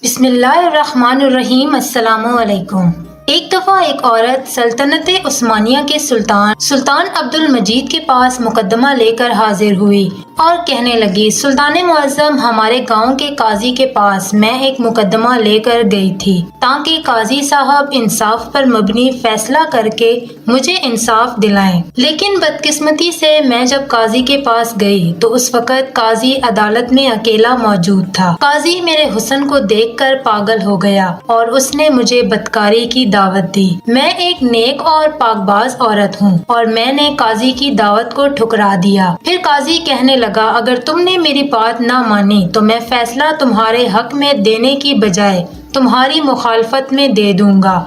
بسم اللہ الرحمن الرحیم۔ السلام علیکم۔ ایک دفعہ ایک عورت سلطنت عثمانیہ کے سلطان عبد المجید کے پاس مقدمہ لے کر حاضر ہوئی اور کہنے لگی، سلطان معظم، ہمارے گاؤں کے قاضی کے پاس میں ایک مقدمہ لے کر گئی تھی تاکہ قاضی صاحب انصاف پر مبنی فیصلہ کر کے مجھے انصاف دلائیں، لیکن بدقسمتی سے میں جب قاضی کے پاس گئی تو اس وقت قاضی عدالت میں اکیلا موجود تھا۔ قاضی میرے حسن کو دیکھ کر پاگل ہو گیا اور اس نے مجھے بدکاری کی دعوت دی۔ میں ایک نیک اور پاک باز عورت ہوں اور میں نے قاضی کی دعوت کو ٹھکرا دیا۔ پھر قاضی کہنے لگا، اگر تم نے میری بات نہ مانی تو میں فیصلہ تمہارے حق میں دینے کی بجائے تمہاری مخالفت میں دے دوں گا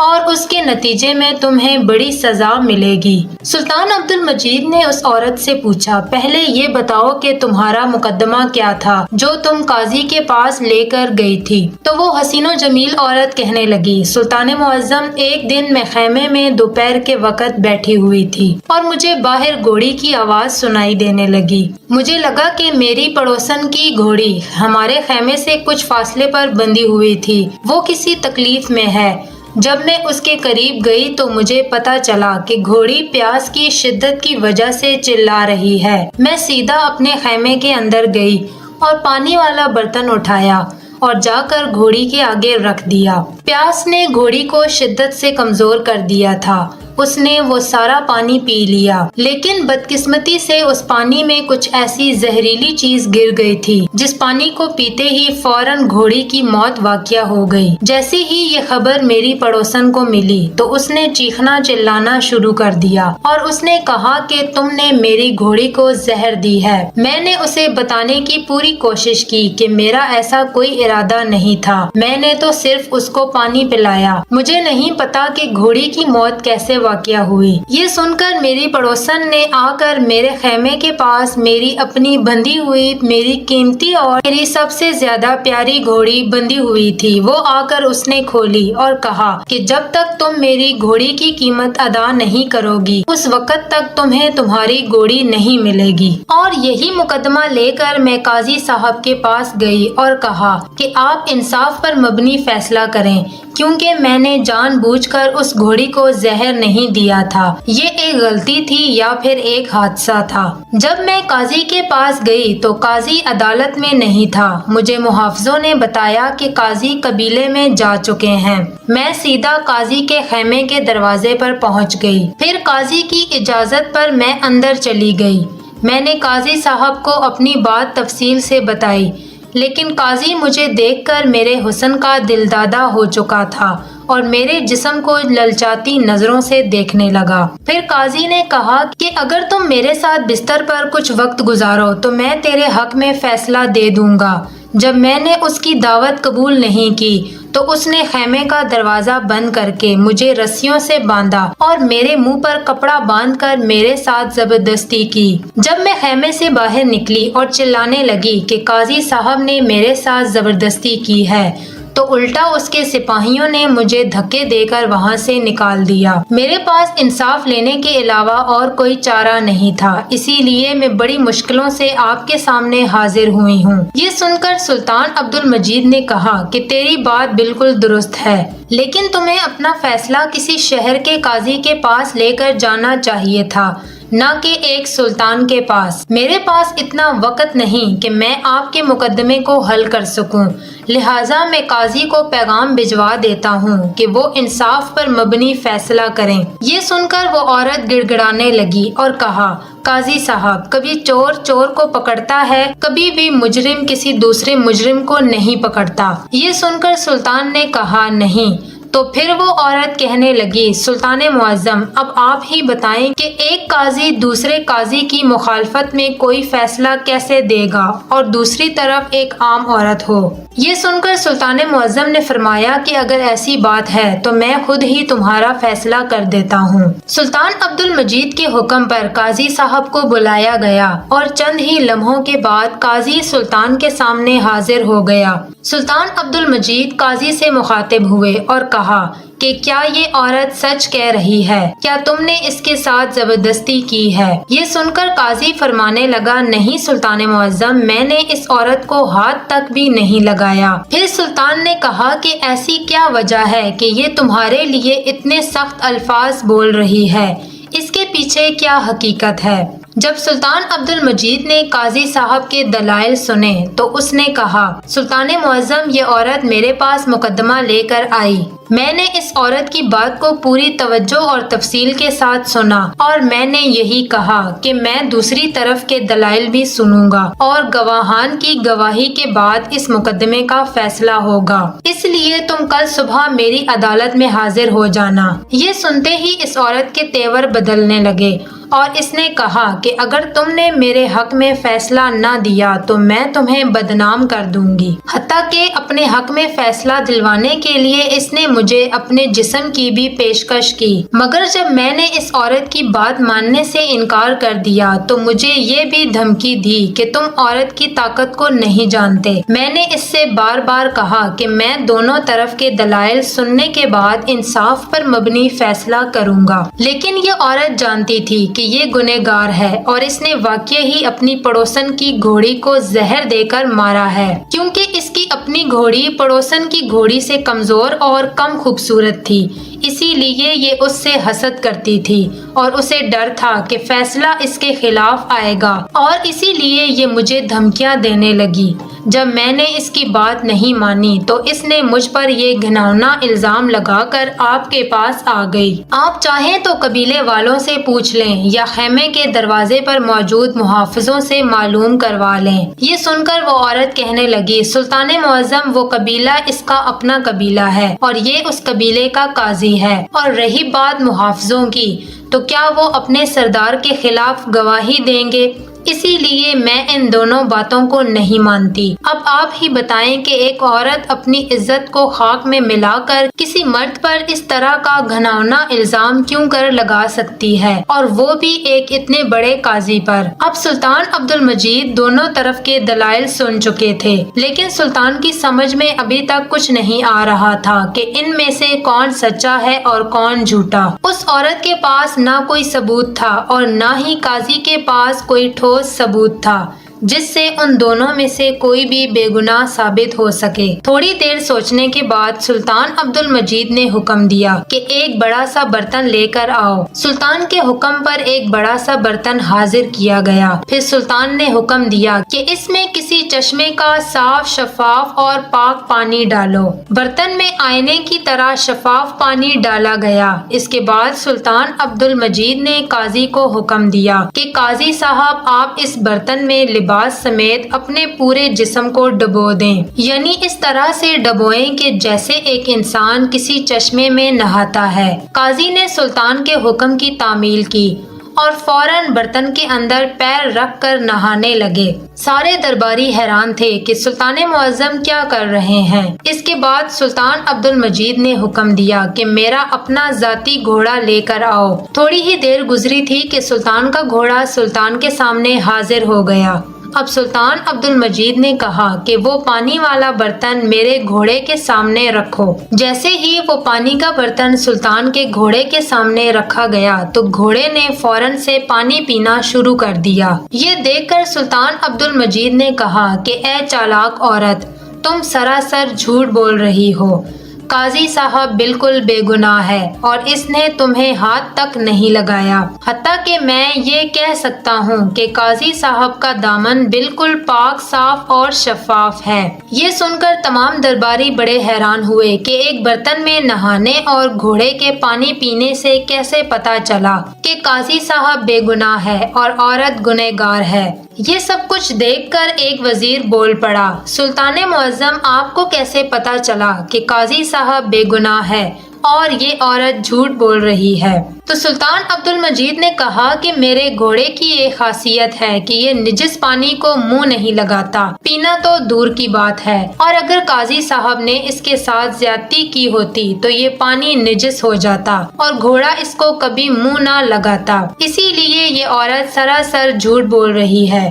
اور اس کے نتیجے میں تمہیں بڑی سزا ملے گی۔ سلطان عبد المجید نے اس عورت سے پوچھا، پہلے یہ بتاؤ کہ تمہارا مقدمہ کیا تھا جو تم قاضی کے پاس لے کر گئی تھی؟ تو وہ حسین و جمیل عورت کہنے لگی، سلطان معظم، ایک دن میں خیمے میں دوپہر کے وقت بیٹھی ہوئی تھی اور مجھے باہر گھوڑی کی آواز سنائی دینے لگی۔ مجھے لگا کہ میری پڑوسن کی گھوڑی ہمارے خیمے سے کچھ فاصلے پر بندھی ہوئی تھی، وہ کسی تکلیف میں ہے۔ جب میں اس کے قریب گئی تو مجھے پتا چلا کہ گھوڑی پیاس کی شدت کی وجہ سے چلا رہی ہے۔ میں سیدھا اپنے خیمے کے اندر گئی اور پانی والا برتن اٹھایا اور جا کر گھوڑی کے آگے رکھ دیا۔ پیاس نے گھوڑی کو شدت سے کمزور کر دیا تھا۔ اس نے وہ سارا پانی پی لیا، لیکن بدقسمتی سے اس پانی میں کچھ ایسی زہریلی چیز گر گئی تھی جس پانی کو پیتے ہی فوراً گھوڑی کی موت واقع ہو گئی۔ جیسے ہی یہ خبر میری پڑوسن کو ملی تو اس نے چیخنا چلانا شروع کر دیا اور اس نے کہا کہ تم نے میری گھوڑی کو زہر دی ہے۔ میں نے اسے بتانے کی پوری کوشش کی کہ میرا ایسا کوئی ارادہ نہیں تھا، میں نے تو صرف اس کو پانی پلایا، مجھے نہیں پتا کہ گھوڑی کی موت کیسے واقع ہوئی۔ یہ سن کر میری پڑوسن نے آ کر میرے خیمے کے پاس میری اپنی بندھی ہوئی، میری قیمتی اور میری سب سے زیادہ پیاری گھوڑی بندھی ہوئی تھی، وہ آ کر اس نے کھولی اور کہا کہ جب تک تم میری گھوڑی کی قیمت ادا نہیں کرو گی اس وقت تک تمہیں تمہاری گھوڑی نہیں ملے گی۔ اور یہی مقدمہ لے کر میں قاضی صاحب کے پاس گئی اور کہا کہ آپ انصاف پر مبنی فیصلہ کریں، کیونکہ میں نے جان بوجھ کر اس گھوڑی کو زہر نہیں دیا تھا، یہ ایک غلطی تھی یا پھر ایک حادثہ تھا۔ جب میں قاضی کے پاس گئی تو قاضی عدالت میں نہیں تھا، مجھے محافظوں نے بتایا کہ قاضی قبیلے میں جا چکے ہیں۔ میں سیدھا قاضی کے خیمے کے دروازے پر پہنچ گئی، پھر قاضی کی اجازت پر میں اندر چلی گئی۔ میں نے قاضی صاحب کو اپنی بات تفصیل سے بتائی، لیکن قاضی مجھے دیکھ کر میرے حسن کا دلدادہ ہو چکا تھا اور میرے جسم کو للچاتی نظروں سے دیکھنے لگا۔ پھر قاضی نے کہا کہ اگر تم میرے ساتھ بستر پر کچھ وقت گزارو تو میں تیرے حق میں فیصلہ دے دوں گا۔ جب میں نے اس کی دعوت قبول نہیں کی تو اس نے خیمے کا دروازہ بند کر کے مجھے رسیوں سے باندھا اور میرے منہ پر کپڑا باندھ کر میرے ساتھ زبردستی کی۔ جب میں خیمے سے باہر نکلی اور چلانے لگی کہ قاضی صاحب نے میرے ساتھ زبردستی کی ہے تو الٹا اس کے سپاہیوں نے مجھے دھکے دے کر وہاں سے نکال دیا۔ میرے پاس انصاف لینے کے علاوہ اور کوئی چارہ نہیں تھا، اسی لیے میں بڑی مشکلوں سے آپ کے سامنے حاضر ہوئی ہوں۔ یہ سن کر سلطان عبد المجید نے کہا کہ تیری بات بالکل درست ہے، لیکن تمہیں اپنا فیصلہ کسی شہر کے قاضی کے پاس لے کر جانا چاہیے تھا، نہ کہ ایک سلطان کے پاس۔ میرے پاس اتنا وقت نہیں کہ میں آپ کے مقدمے کو حل کر سکوں، لہٰذا میں قاضی کو پیغام بھجوا دیتا ہوں کہ وہ انصاف پر مبنی فیصلہ کریں۔ یہ سن کر وہ عورت گڑ گڑانے لگی اور کہا، قاضی صاحب، کبھی چور چور کو پکڑتا ہے، کبھی بھی مجرم کسی دوسرے مجرم کو نہیں پکڑتا۔ یہ سن کر سلطان نے کہا، نہیں۔ تو پھر وہ عورت کہنے لگی، سلطان معظم، اب آپ ہی بتائیں کہ ایک قاضی دوسرے قاضی کی مخالفت میں کوئی فیصلہ کیسے دے گا اور دوسری طرف ایک عام عورت ہو۔ یہ سن کر سلطان معظم نے فرمایا کہ اگر ایسی بات ہے تو میں خود ہی تمہارا فیصلہ کر دیتا ہوں۔ سلطان عبد المجید کے حکم پر قاضی صاحب کو بلایا گیا اور چند ہی لمحوں کے بعد قاضی سلطان کے سامنے حاضر ہو گیا۔ سلطان عبد المجید قاضی سے مخاطب ہوئے اور کہا کہ کیا یہ عورت سچ کہہ رہی ہے؟ کیا تم نے اس کے ساتھ زبردستی کی ہے؟ یہ سن کر قاضی فرمانے لگا، نہیں سلطان معظم، میں نے اس عورت کو ہاتھ تک بھی نہیں لگایا۔ پھر سلطان نے کہا کہ ایسی کیا وجہ ہے کہ یہ تمہارے لیے اتنے سخت الفاظ بول رہی ہے؟ اس کے پیچھے کیا حقیقت ہے؟ جب سلطان عبد المجید نے قاضی صاحب کے دلائل سنے تو اس نے کہا، سلطان معظم، یہ عورت میرے پاس مقدمہ لے کر آئی۔ میں نے اس عورت کی بات کو پوری توجہ اور تفصیل کے ساتھ سنا اور میں نے یہی کہا کہ میں دوسری طرف کے دلائل بھی سنوں گا اور گواہان کی گواہی کے بعد اس مقدمے کا فیصلہ ہوگا، اس لیے تم کل صبح میری عدالت میں حاضر ہو جانا۔ یہ سنتے ہی اس عورت کے تیور بدلنے لگے اور اس نے کہا کہ اگر تم نے میرے حق میں فیصلہ نہ دیا تو میں تمہیں بدنام کر دوں گی۔ حتیٰ کہ اپنے حق میں فیصلہ دلوانے کے لیے اس نے مجھے اپنے جسم کی بھی پیشکش کی، مگر جب میں نے اس عورت کی بات ماننے سے انکار کر دیا تو مجھے یہ بھی دھمکی دی کہ تم عورت کی طاقت کو نہیں جانتے۔ میں نے اس سے بار بار کہا کہ میں دونوں طرف کے دلائل سننے کے بعد انصاف پر مبنی فیصلہ کروں گا، لیکن یہ عورت جانتی تھی کہ یہ گنہگار ہے اور اس نے واقع ہی اپنی پڑوسن کی گھوڑی کو زہر دے کر مارا ہے، کیونکہ اس کی اپنی گھوڑی پڑوسن کی گھوڑی سے کمزور اور کم خوبصورت تھی، اسی لیے یہ اس سے حسد کرتی تھی اور اسے ڈر تھا کہ فیصلہ اس کے خلاف آئے گا اور اسی لیے یہ مجھے دھمکیاں دینے لگی۔ جب میں نے اس کی بات نہیں مانی تو اس نے مجھ پر یہ گھناؤنا الزام لگا کر آپ کے پاس آ گئی۔ آپ چاہیں تو قبیلے والوں سے پوچھ لیں یا خیمے کے دروازے پر موجود محافظوں سے معلوم کروا لیں۔ یہ سن کر وہ عورت کہنے لگی، سلطان معظم، وہ قبیلہ اس کا اپنا قبیلہ ہے اور یہ اس قبیلے کا قاضی ہے، اور رہی بات محافظوں کی تو کیا وہ اپنے سردار کے خلاف گواہی دیں گے؟ اسی لیے میں ان دونوں باتوں کو نہیں مانتی۔ اب آپ ہی بتائیں کہ ایک عورت اپنی عزت کو خاک میں ملا کر کسی مرد پر اس طرح کا گھناؤنا الزام کیوں کر لگا سکتی ہے، اور وہ بھی ایک اتنے بڑے قاضی پر۔ اب سلطان عبد المجید دونوں طرف کے دلائل سن چکے تھے، لیکن سلطان کی سمجھ میں ابھی تک کچھ نہیں آ رہا تھا کہ ان میں سے کون سچا ہے اور کون جھوٹا۔ اس عورت کے پاس نہ کوئی ثبوت تھا اور نہ ہی قاضی کے پاس کوئی ٹھوس ثبوت تھا جس سے ان دونوں میں سے کوئی بھی بے گناہ ثابت ہو سکے۔ تھوڑی دیر سوچنے کے بعد سلطان عبد المجید نے حکم دیا کہ ایک بڑا سا برتن لے کر آؤ۔ سلطان کے حکم پر ایک بڑا سا برتن حاضر کیا گیا۔ پھر سلطان نے حکم دیا کہ اس میں کسی چشمے کا صاف، شفاف اور پاک پانی ڈالو۔ برتن میں آئینے کی طرح شفاف پانی ڈالا گیا۔ اس کے بعد سلطان عبد المجید نے قاضی کو حکم دیا کہ قاضی صاحب، آپ اس برتن میں لباس سمیت اپنے پورے جسم کو ڈبو دیں، یعنی اس طرح سے ڈبوئیں کہ جیسے ایک انسان کسی چشمے میں نہاتا ہے۔ قاضی نے سلطان کے حکم کی تعمیل کی اور فوراً برتن کے اندر پیر رکھ کر نہانے لگے۔ سارے درباری حیران تھے کہ سلطان معظم کیا کر رہے ہیں۔ اس کے بعد سلطان عبد المجید نے حکم دیا کہ میرا اپنا ذاتی گھوڑا لے کر آؤ۔ تھوڑی ہی دیر گزری تھی کہ سلطان کا گھوڑا سلطان کے سامنے حاضر ہو گیا۔ اب سلطان عبد المجید نے کہا کہ وہ پانی والا برتن میرے گھوڑے کے سامنے رکھو۔ جیسے ہی وہ پانی کا برتن سلطان کے گھوڑے کے سامنے رکھا گیا تو گھوڑے نے فوراً سے پانی پینا شروع کر دیا۔ یہ دیکھ کر سلطان عبد المجید نے کہا کہ اے چالاک عورت، تم سراسر جھوٹ بول رہی ہو۔ قاضی صاحب بالکل بے گناہ ہے اور اس نے تمہیں ہاتھ تک نہیں لگایا، حتیٰ کہ میں یہ کہہ سکتا ہوں کہ قاضی صاحب کا دامن بالکل پاک، صاف اور شفاف ہے۔ یہ سن کر تمام درباری بڑے حیران ہوئے کہ ایک برتن میں نہانے اور گھوڑے کے پانی پینے سے کیسے پتہ چلا کہ قاضی صاحب بے گناہ ہے اور عورت گنہگار ہے۔ یہ سب کچھ دیکھ کر ایک وزیر بول پڑا، سلطان معظم، آپ کو کیسے پتہ چلا کہ قاضی صاحب بے گناہ ہے اور یہ عورت جھوٹ بول رہی ہے؟ تو سلطان عبد المجید نے کہا کہ میرے گھوڑے کی یہ خاصیت ہے کہ یہ نجس پانی کو منہ نہیں لگاتا، پینا تو دور کی بات ہے، اور اگر قاضی صاحب نے اس کے ساتھ زیادتی کی ہوتی تو یہ پانی نجس ہو جاتا اور گھوڑا اس کو کبھی منہ نہ لگاتا، اسی لیے یہ عورت سراسر جھوٹ بول رہی ہے۔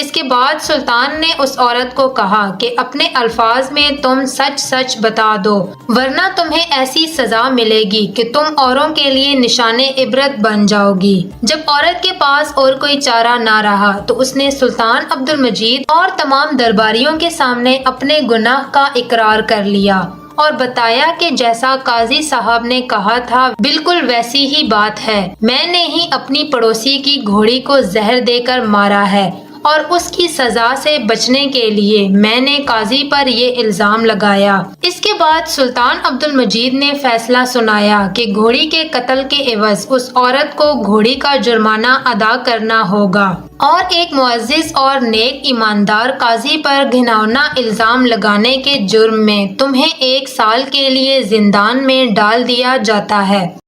اس کے بعد سلطان نے اس عورت کو کہا کہ اپنے الفاظ میں تم سچ سچ بتا دو، ورنہ تمہیں ایسی سزا ملے گی کہ تم اوروں کے لیے نشان عبرت بن جاؤ گی۔ جب عورت کے پاس اور کوئی چارہ نہ رہا تو اس نے سلطان عبد المجید اور تمام درباریوں کے سامنے اپنے گناہ کا اقرار کر لیا اور بتایا کہ جیسا قاضی صاحب نے کہا تھا بالکل ویسی ہی بات ہے، میں نے ہی اپنی پڑوسی کی گھوڑی کو زہر دے کر مارا ہے اور اس کی سزا سے بچنے کے لیے میں نے قاضی پر یہ الزام لگایا۔ اس کے بعد سلطان عبد المجید نے فیصلہ سنایا کہ گھوڑی کے قتل کے عوض اس عورت کو گھوڑی کا جرمانہ ادا کرنا ہوگا اور ایک معزز اور نیک ایماندار قاضی پر گھناؤنا الزام لگانے کے جرم میں تمہیں 1 سال کے لیے زندان میں ڈال دیا جاتا ہے۔